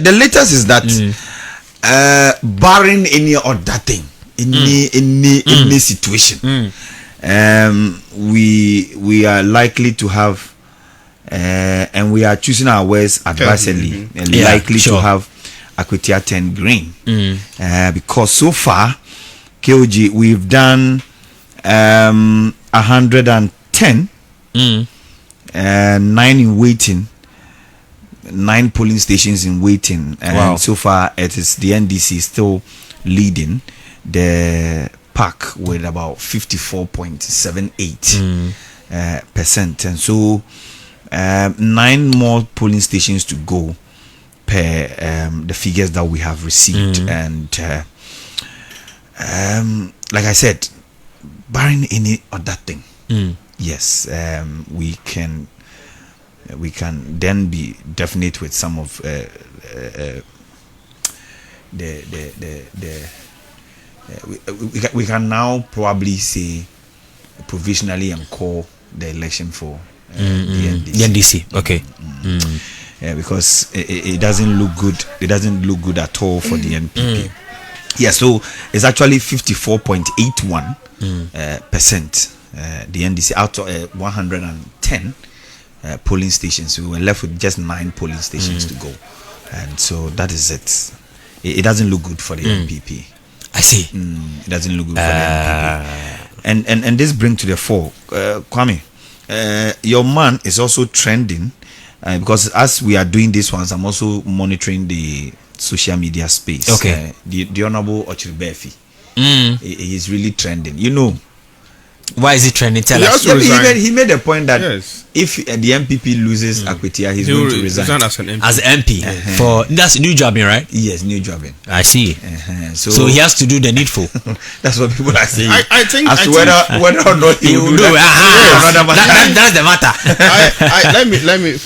the latest is that barring any other thing, any situation, we are likely to have, and we are choosing our words advisedly, and likely to have Akotia 10 green, because so far, KOG, we've done 110, 9 in waiting, 9 polling stations in waiting, and so far it is the NDC still leading the pack with about 54.78%, and so 9 more polling stations to go per the figures that we have received, and like I said, barring any other thing, yes, we can then be definite with some of we can now probably say provisionally and call the election for the NDC. Okay. Because it doesn't look good. It doesn't look good at all for the NPP. Yeah, so it's actually 54.81 percent. The NDC out of 110 polling stations. We were left with just 9 polling stations to go, and so that is it. It doesn't look good for the NPP. I see. It doesn't look good for the NPP. And this brings to the fore, Kwame, your man is also trending, because as we are doing this ones, I'm also monitoring the social media space. Okay. The Honorable Okyere Baafi, he is really trending. You know, why is he trending? Tell us. He made a point that if the MPP loses Akwatia, he's going to resign as an MP. For that's new jobbing, right? Yes, new jobbing. I see. So he has to do the needful. That's what people are saying. I think whether or not he will do that. That's the matter. Let me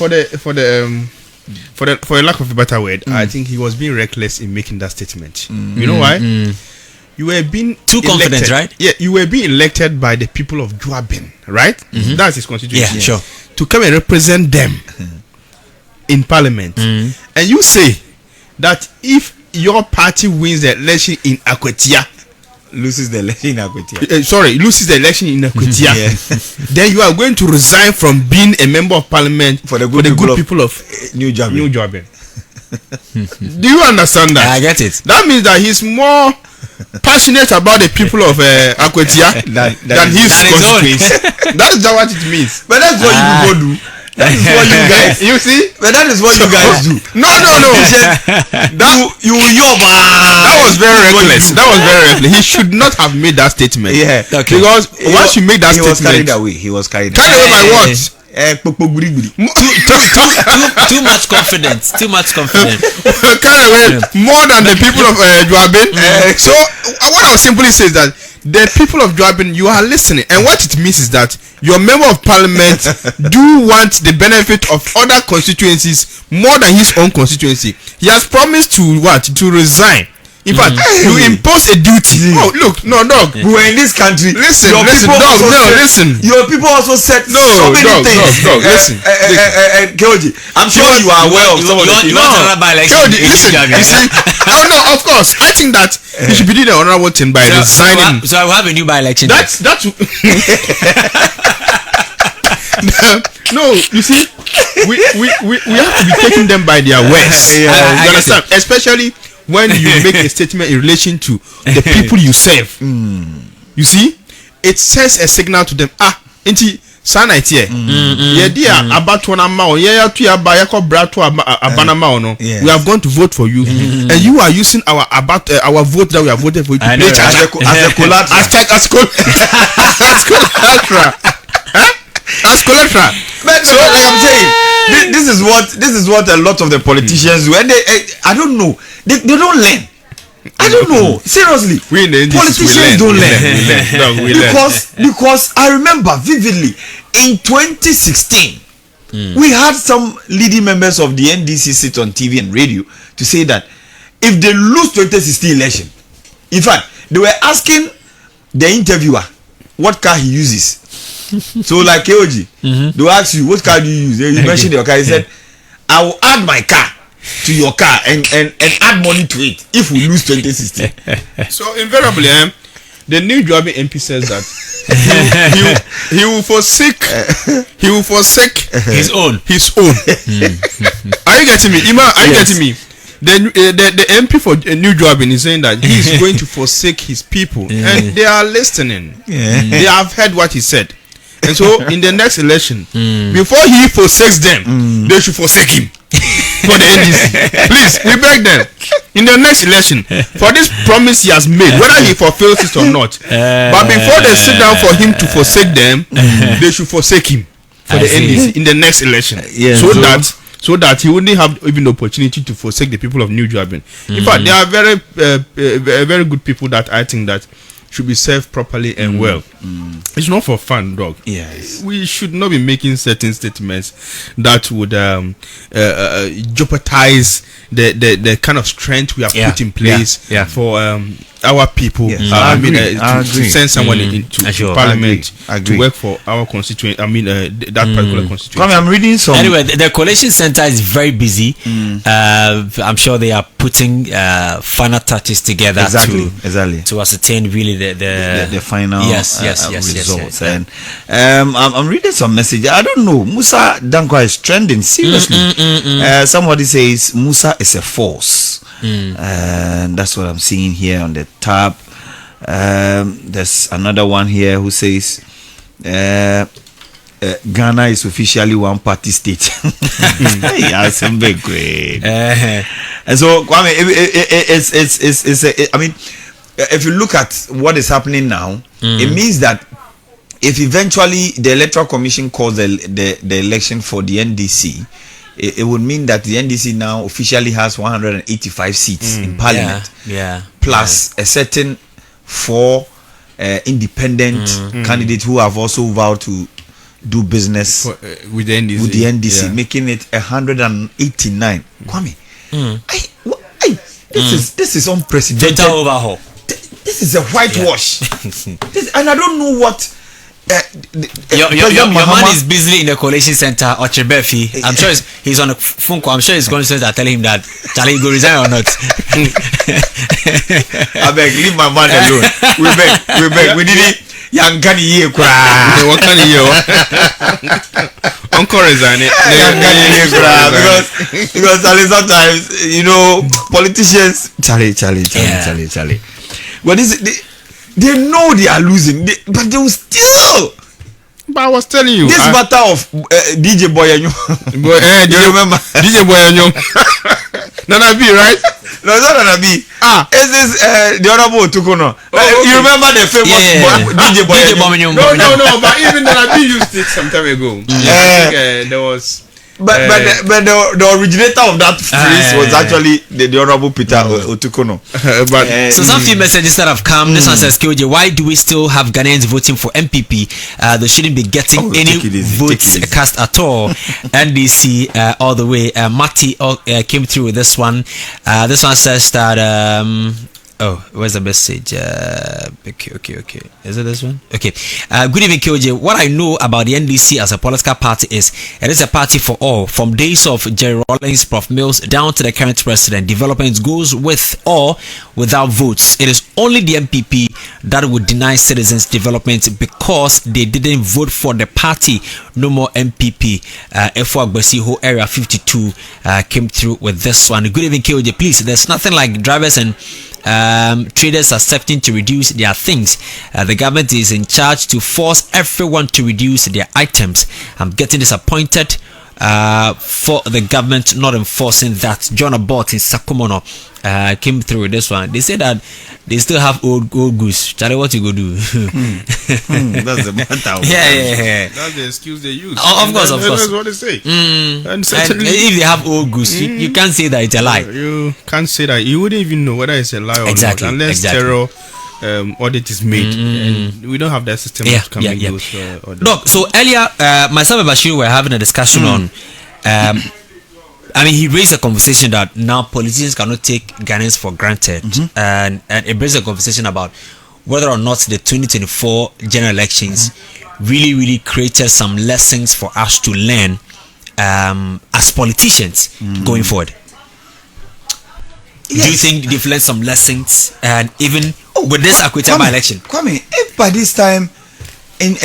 for a lack of a better word, I think he was being reckless in making that statement. You know why? You were being too confident, right? Yeah, you were being elected by the people of Juabin, right? That's his constituency. Yeah, sure. To come and represent them in parliament. And you say that if your party wins the election in Akwatia, loses the election in Akotia. Loses the election in Akotia. Then you are going to resign from being a member of parliament for the good people of New Juabin. Do you understand that? I get it. That means that he's more passionate about the people of Akotia than his constituency. That's what it means. But that's what you people do. That is what you guys. You see? But that is what you guys do. No. That was very reckless. He should not have made that statement. Yeah. Okay. Because once you make that statement, he was carried away. Carried away by what? Too much confidence. Carried away more than the people of Juabin. So what I will simply say is that the people of Juabin, you are listening, and what it means is that your member of parliament do want the benefit of other constituencies more than his own constituency. He has promised to resign. In fact, you impose a duty. Oh, look, no, dog. We were in this country. Listen. Your people also said so many things. Dog, listen. Keoji, I'm sure you are aware of some of the things. Keoji, listen. You see? No, of course. I think that he should be doing the honorable thing by resigning. So I will have a new by-election. That's no, you see, we have to be taking them by their words. You understand? Especially when you make a statement in relation to the people you serve. You see, it sends a signal to them. Inti sana here. About one amount. We have gone to vote for you, and you are using our vote that we have voted for you to play as collateral. So like I'm saying, this is what a lot of the politicians do, and I don't know. They don't learn. I don't know. Seriously, politicians don't learn. Because I remember vividly in 2016, we had some leading members of the NDC sit on TV and radio to say that if they lose 2016 election, in fact, they were asking the interviewer what car he uses. So like KOG, they will ask you, what car do you use? You mentioned your car. He said, I will add my car to your car and add money to it if we lose 2016. So invariably, the new Joabi MP says that he will forsake his own. Are you getting me? Ima, are you getting me? The MP for New Joabin is saying that he is going to forsake his people, and they are listening. They have heard what he said, and so in the next election, before he forsakes them, they should forsake him for the NDC. Please, we beg them in the next election for this promise he has made, whether he fulfills it or not. But before they sit down for him to forsake them, they should forsake him for the NDC in the next election, so that he wouldn't have even the opportunity to forsake the people of New Joabin. In fact, they are very good people that I think that should be served properly and well. It's not for fun, dog. Yes. We should not be making certain statements that would jeopardize the kind of strength we have put in place for our people. Yes. To send someone into parliament to work for our constituent. That particular constituency. I'm reading some. Anyway, the coalition center is very busy. I'm sure they are putting final touches together to ascertain really the final results. And I'm reading some message. I don't know. Musa Dankwa is trending seriously. Somebody says Musa is a force. And that's what I'm seeing here on the tab. There's another one here who says Ghana is officially one party state. Yeah, some big great. And so Kwame, if you look at what is happening now, it means that if eventually the Electoral Commission calls the election for the NDC, it would mean that the NDC now officially has 185 seats in parliament, plus a certain 4 independent candidates who have also vowed to do business with the NDC, making it 189. Kwame, this is unprecedented. Total overhaul. This is a whitewash. And I don't know what. Your man is busy in the coalition center, Baafi. I'm sure he's on a phone call. I'm sure his constituents are telling him that Charlie go resign or not. I beg, leave my man alone. We beg. We didn't. Young can hear cry. What can you hear? Uncle resign it. Because sometimes politicians. Charlie. What is it? They know they are losing, but they will still. But I was telling you, this matter of DJ Boyanyo. Do you remember DJ Boyanyo? Nana B, right? No, it's not Nana B. Is this the honorable Tukono? You remember the famous DJ Boyanyo? No. But even Nana B used it some time ago. I think there was. But the originator of that phrase was actually the honorable Peter Otukono. So some few messages that have come. This one says, KOJ, why do we still have Ghanaians voting for MPP? They shouldn't be getting any votes cast at all. NDC all the way. Mati came through with this one. This one says that where's the message? Okay. Is it this one? Okay. Good evening, KOJ. What I know about the NDC as a political party is it is a party for all. From days of Jerry Rawlings, Prof. Mills, down to the current president. Development goes with or without votes. It is only the MPP that would deny citizens development because they didn't vote for the party. No more MPP. F4 Agbesi, whole area 52 came through with this one. Good evening, KOJ. Please, there's nothing like drivers and traders accepting to reduce their things. The government is in charge to force everyone to reduce their items. I'm getting disappointed for the government not enforcing that. John Abbott in Sakumono came through with this one. They say that they still have old goose. Charlie, what you go do? That's the matter. Yeah. That's the excuse they use. Of course. That's what they say. And if they have old goose, you can't say that it's a lie. You can't say that. You wouldn't even know whether it's a lie or not unless terror audit is made, and we don't have that system. Look, so earlier, myself and Bashir were having a discussion on. He raised a conversation that now politicians cannot take Ghanaians for granted, and it raised a conversation about whether or not the 2024 general elections really created some lessons for us to learn as politicians going forward. Yes. Do you think they've learned some lessons? And even with this Akotia by-election? Kwame, if by this time in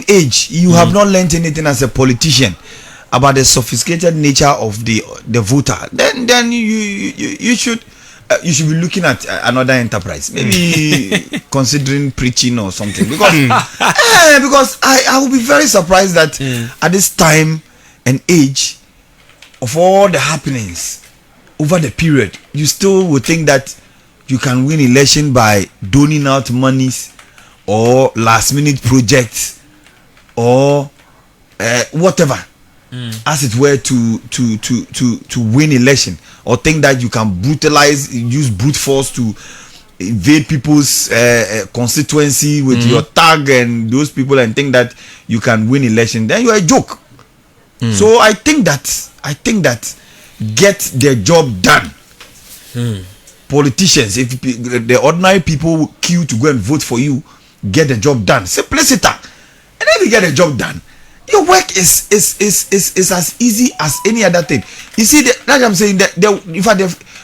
age you have not learned anything as a politician about the sophisticated nature of the voter, then you should be looking at another enterprise, maybe considering preaching or something, because because I will be very surprised that at this time and age of all the happenings over the period, you still would think that you can win election by doling out monies or last minute projects or whatever, as it were, to win election, or think that you can use brute force to invade people's constituency with your tag and those people, and think that you can win election. Then you are a joke. So I think that get their job done. Politicians, if the ordinary people queue to go and vote for you, get the job done. Simplicity. And if you get the job done, your work is as easy as any other thing. You see, like I'm saying, that in fact,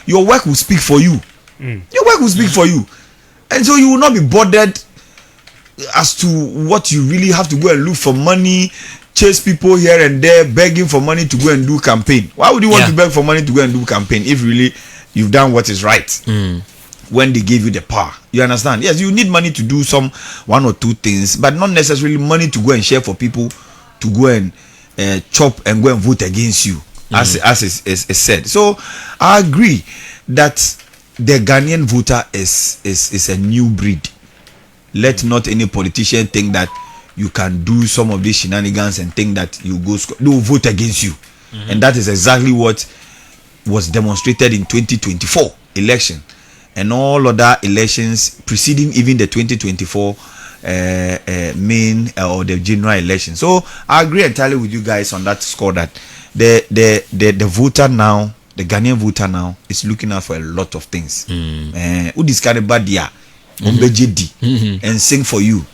your work will speak for you. Your work will speak for you, and so you will not be bothered as to what you really have to go and look for money, chase people here and there, begging for money to go and do campaign. Why would you want to beg for money to go and do campaign if really you've done what is right when they gave you the power? You understand? Yes, you need money to do one or two things, but not necessarily money to go and share for people to go and chop and go and vote against you, as is said. So I agree that the Ghanaian voter is a new breed. Let not any politician think that you can do some of these shenanigans and think that they will vote against you. And that is exactly what was demonstrated in 2024 election and all other elections preceding even the 2024 main or the general election. So I agree entirely with you guys on that score, that the voter now, the Ghanaian voter now, is looking out for a lot of things. Who discard badia and sing for you.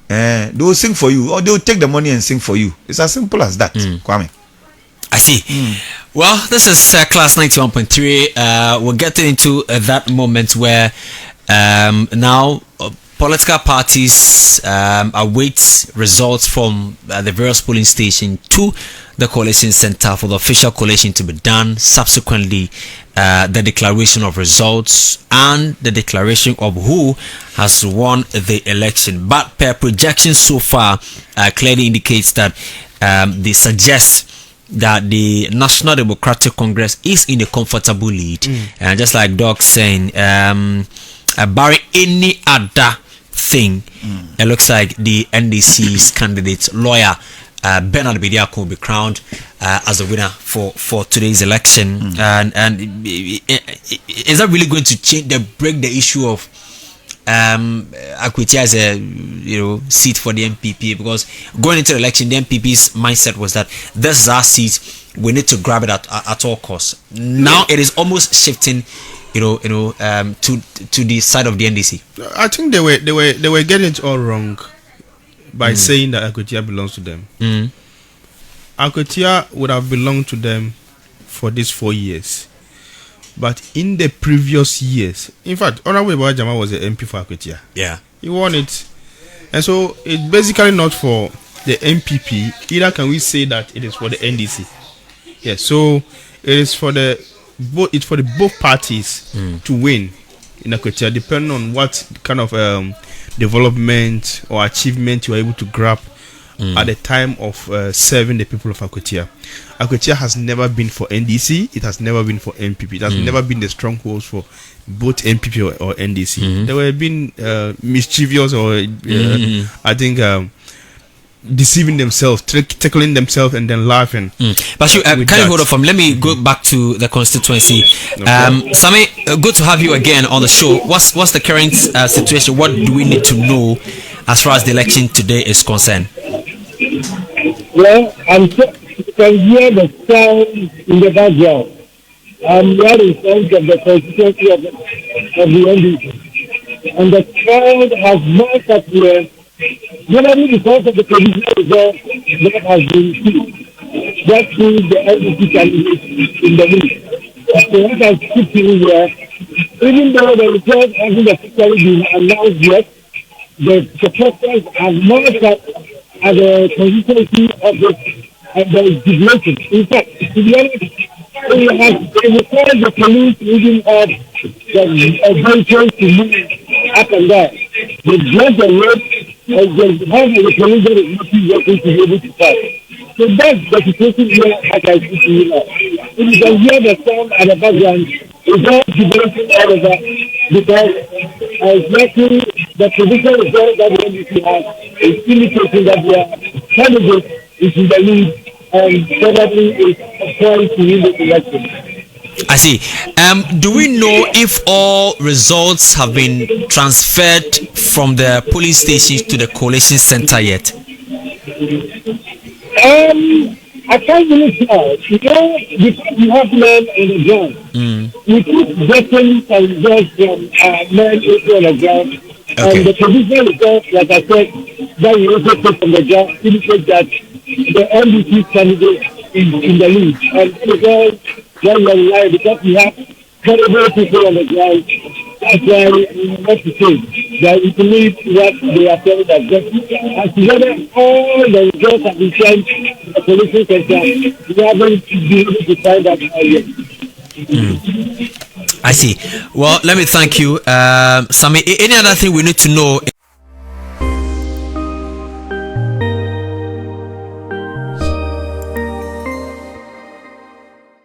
They will sing for you, or they will take the money and sing for you. It's as simple as that. Kwame, I see. Well, this is class 91.3. We're getting into that moment where now political parties await results from the various polling stations to the coalition center for the official collation to be done. Subsequently, the declaration of results and the declaration of who has won the election. But per projection so far clearly indicates that they suggest that the National Democratic Congress is in a comfortable lead. And just like Doc saying, barring any other thing, it looks like the NDC's candidate, lawyer Bernard Bediako, will be crowned as the winner for today's election. And is that really going to break the issue of Akwatia as a seat for the MPP? Because going into the election, the MPP's mindset was that this is our seat, we need to grab it at all costs. Now it is almost shifting to the side of the NDC. I think they were getting it all wrong by saying that Akotia belongs to them. Akotia would have belonged to them for these 4 years. But in the previous years, in fact, Honorable Jama was the MP for Akotia. Yeah. He won it. And so it's basically not for the MPP. Either can we say that it is for the NDC. Yes, so it is for both parties to win in Akotia, depending on what kind of development or achievement you are able to grab at the time of serving the people of Akotia. Akotia has never been for NDC. It has never been for MPP. It has never been the strongholds for both MPP or NDC. They were being mischievous or I think deceiving themselves, tickling themselves, and then laughing. But can you hold on from? Let me go back to the constituency. Sammy, good to have you again on the show. What's the current situation? What do we need to know as far as the election today is concerned? Well, you can hear the sound in the background. We are in front of the constituency of the NDC, and the crowd has marched up here. Generally, because of the provisional result that has been seen, that means the NDC candidate in the lead. So what I keep saying here, even though the result hasn't officially been announced yet, the supporters have not at the consistency of the jubilation. In fact, to be honest, it requires the police moving up the vehicles to move up and down. They block the road and they have the police that is not working to be able to pass. So that's the situation here as I see to you now. If you can hear the sound at the background, it's all jubilation all over because exactly the traditional result that the NDC has is indicating that their candidate is in the lead and probably is trying to win the election. I see. Do we know if all results have been transferred from the polling stations to the collation center yet? I can't really tell. You know, because we have men in the ground, we keep getting some results from men on the ground. Okay. And the provisional results, like I said, that we also take from the ground indicate that the NDC candidate is in the lead. And because because we have terrible people on the ground, that's why we want to say that we believe what they are telling us. But as together, all the results have been sent to the police center, we haven't been able to find out yet. I see. Well, let me thank you. Sammy, any other thing we need to know